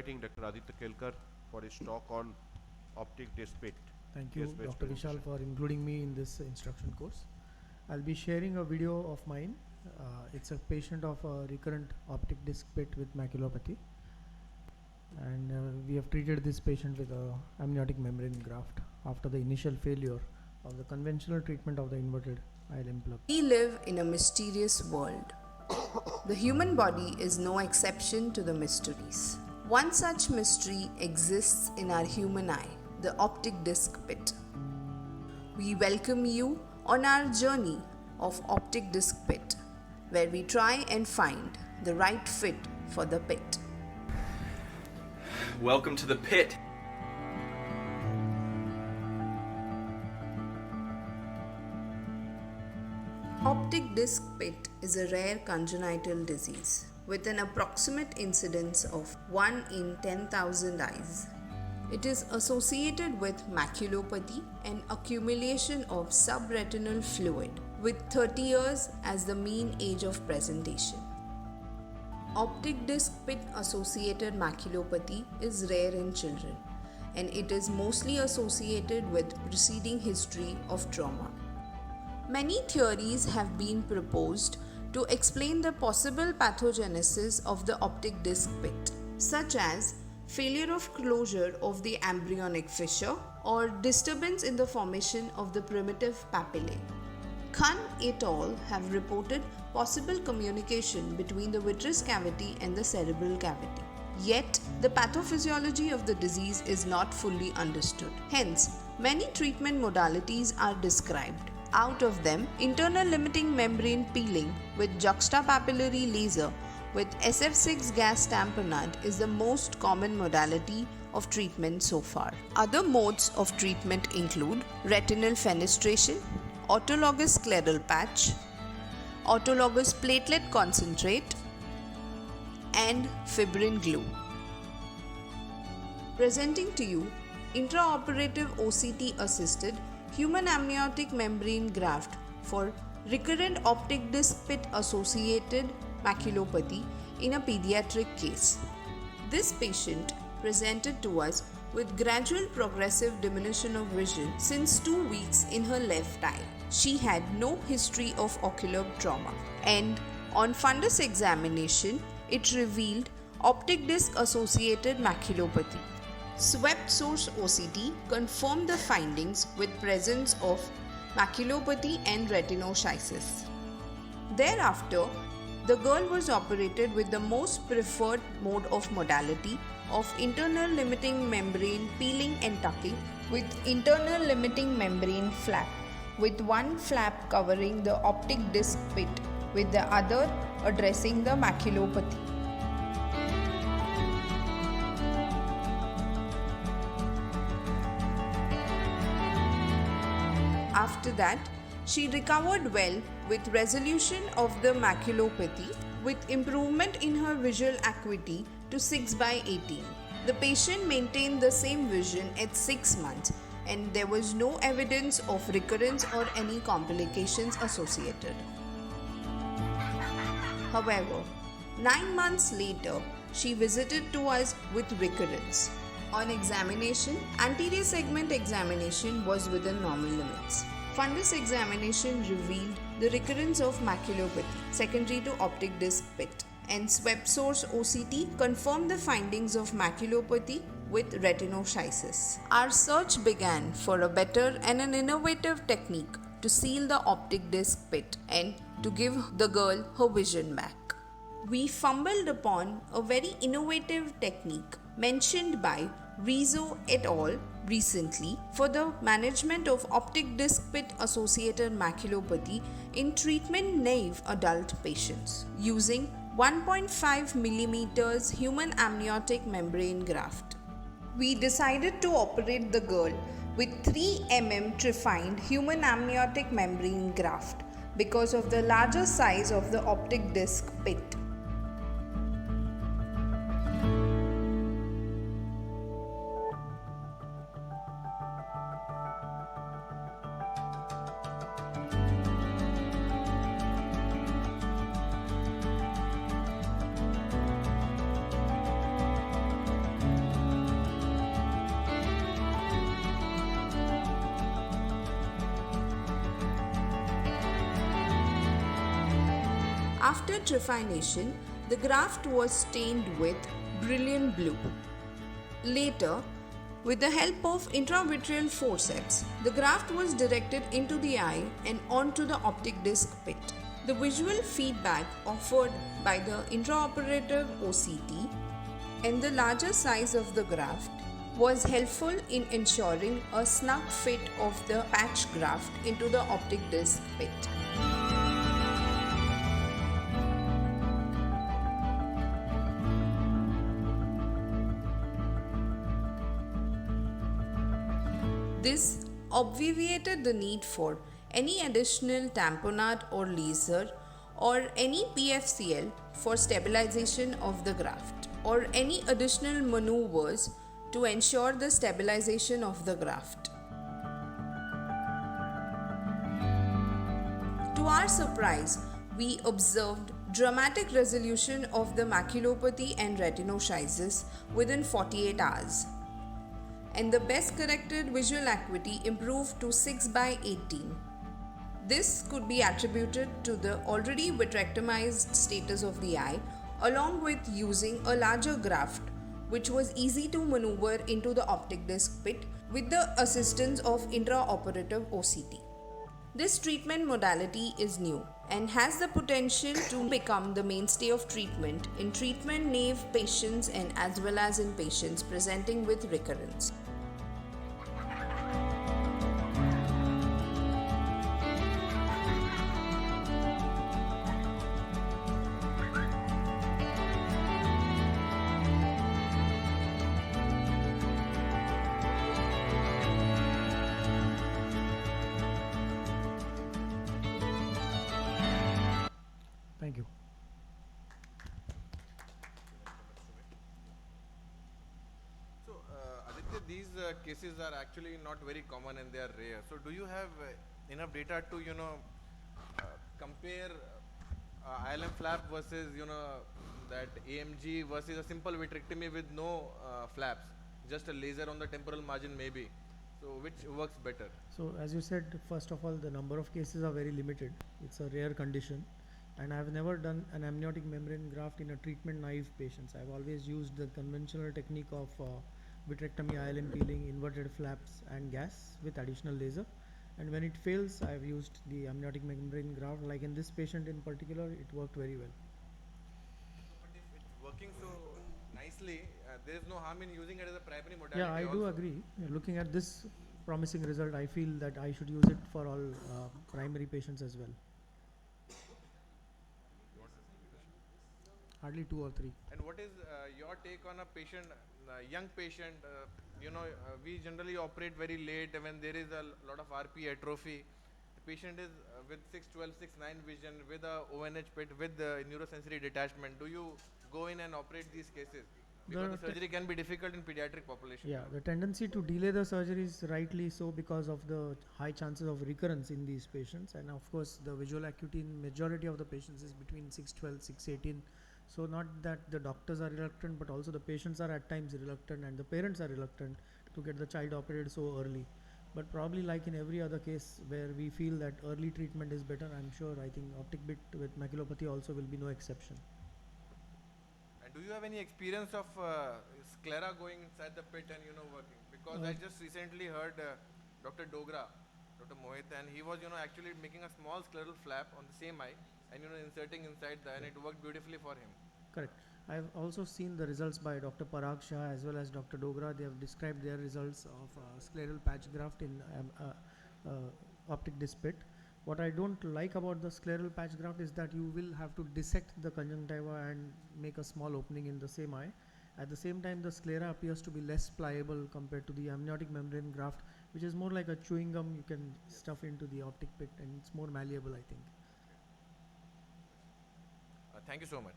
Inviting Dr. Aditya Kelkar for his talk on optic disc pit. Thank you, Dr. Vishal, for including me in this instruction course. I'll be sharing a video of mine. It's a patient of a recurrent optic disc pit with maculopathy, and we have treated this patient with a amniotic membrane graft after the initial failure of the conventional treatment of the inverted ILM plug. We live in a mysterious world. The human body is no exception to the mysteries. One such mystery exists in our human eye, the optic disc pit. We welcome you on our journey of optic disc pit, where we try and find the right fit for the pit. Welcome to the pit. Optic disc pit is a rare congenital disease with an approximate incidence of 1 in 10,000 eyes. It is associated with maculopathy and accumulation of subretinal fluid, with 30 years as the mean age of presentation. Optic disc pit associated maculopathy is rare in children, and it is mostly associated with preceding history of trauma. Many theories have been proposed to explain the possible pathogenesis of the optic disc pit, such as failure of closure of the embryonic fissure or disturbance in the formation of the primitive papillae. Khan et al. Have reported possible communication between the vitreous cavity and the cerebral cavity. Yet, the pathophysiology of the disease is not fully understood. Hence, many treatment modalities are described. Out of them, internal limiting membrane peeling with juxtapapillary laser with SF6 gas tamponade is the most common modality of treatment so far. Other modes of treatment include retinal fenestration, autologous scleral patch, autologous platelet concentrate, and fibrin glue. Presenting to you intraoperative OCT assisted human amniotic membrane graft for recurrent optic disc pit associated maculopathy in a pediatric case. This patient presented to us with gradual progressive diminution of vision since 2 weeks in her left eye. She had no history of ocular trauma, and on fundus examination, it revealed optic disc associated maculopathy. Swept source OCT confirmed the findings with presence of maculopathy and retinoschisis. Thereafter, the girl was operated with the most preferred mode of modality of internal limiting membrane peeling and tucking with internal limiting membrane flap, with one flap covering the optic disc pit with the other addressing the maculopathy. After that, she recovered well with resolution of the maculopathy with improvement in her visual acuity to 6/18. The patient maintained the same vision at 6 months, and there was no evidence of recurrence or any complications associated. However, 9 months later, she visited to us with recurrence. On examination, anterior segment examination was within normal limits. Fundus examination revealed the recurrence of maculopathy secondary to optic disc pit, and swept source OCT confirmed the findings of maculopathy with retinoschisis. Our search began for a better and an innovative technique to seal the optic disc pit and to give the girl her vision back. We fumbled upon a very innovative technique mentioned by Rizzo et al. Recently for the management of optic disc pit associated maculopathy in treatment naive adult patients using 1.5 mm human amniotic membrane graft. We decided to operate the girl with 3 mm triphined human amniotic membrane graft because of the larger size of the optic disc pit. After trephination, the graft was stained with brilliant blue. Later, with the help of intravitreal forceps, the graft was directed into the eye and onto the optic disc pit. The visual feedback offered by the intraoperative OCT and the larger size of the graft was helpful in ensuring a snug fit of the patch graft into the optic disc pit. This obviated the need for any additional tamponade or laser or any PFCL for stabilization of the graft or any additional maneuvers to ensure the stabilization of the graft. To our surprise, we observed dramatic resolution of the maculopathy and retinoschisis within 48 hours. And the best corrected visual acuity improved to 6/18. This could be attributed to the already vitrectomized status of the eye, along with using a larger graft, which was easy to maneuver into the optic disc pit with the assistance of intraoperative OCT. This treatment modality is new and has the potential to become the mainstay of treatment in treatment-naive patients and as well as in patients presenting with recurrence. Thank you. So, Aditya, these cases are actually not very common and they are rare. So, do you have enough data to, compare ILM flap versus, that AMG versus a simple vitrectomy with no flaps, just a laser on the temporal margin maybe? So, which works better? So as you said, first of all, the number of cases are very limited. It's a rare condition. And I have never done an amniotic membrane graft in a treatment naive patients. I've always used the conventional technique of vitrectomy, ILM peeling, inverted flaps and gas with additional laser. And when it fails, I've used the amniotic membrane graft. Like in this patient in particular, it worked very well. But if it's working so nicely, there is no harm in using it as a primary modality. Yeah, I do also. agree. Looking at this promising result, I feel that I should use it for all primary patients as well. Hardly 2 or 3. And what is your take on a patient, young patient? We generally operate very late when there is a lot of RP atrophy. The patient is with 612, 6/9 vision, with a ONH pit, with the neurosensory detachment. Do you go in and operate these cases? Because the surgery can be difficult in pediatric population. Yeah, the tendency to delay the surgery is rightly so because of the high chances of recurrence in these patients. And of course, the visual acuity in majority of the patients is between 612, 618. So not that the doctors are reluctant, but also the patients are at times reluctant and the parents are reluctant to get the child operated so early. But probably like in every other case where we feel that early treatment is better, I'm sure I think optic bit with maculopathy also will be no exception. And do you have any experience of sclera going inside the pit and working? Because I just recently heard Dr. Dogra, Dr. Mohit, and he was actually making a small scleral flap on the same eye and inserting inside the eye, and it worked beautifully for him. Correct. I've also seen the results by Dr. Parag Shah as well as Dr. Dogra. They have described their results of scleral patch graft in optic disc pit. What I don't like about the scleral patch graft is that you will have to dissect the conjunctiva and make a small opening in the same eye. At the same time, the sclera appears to be less pliable compared to the amniotic membrane graft, which is more like a chewing gum you can stuff into the optic pit, and it's more malleable, I think. Thank you so much.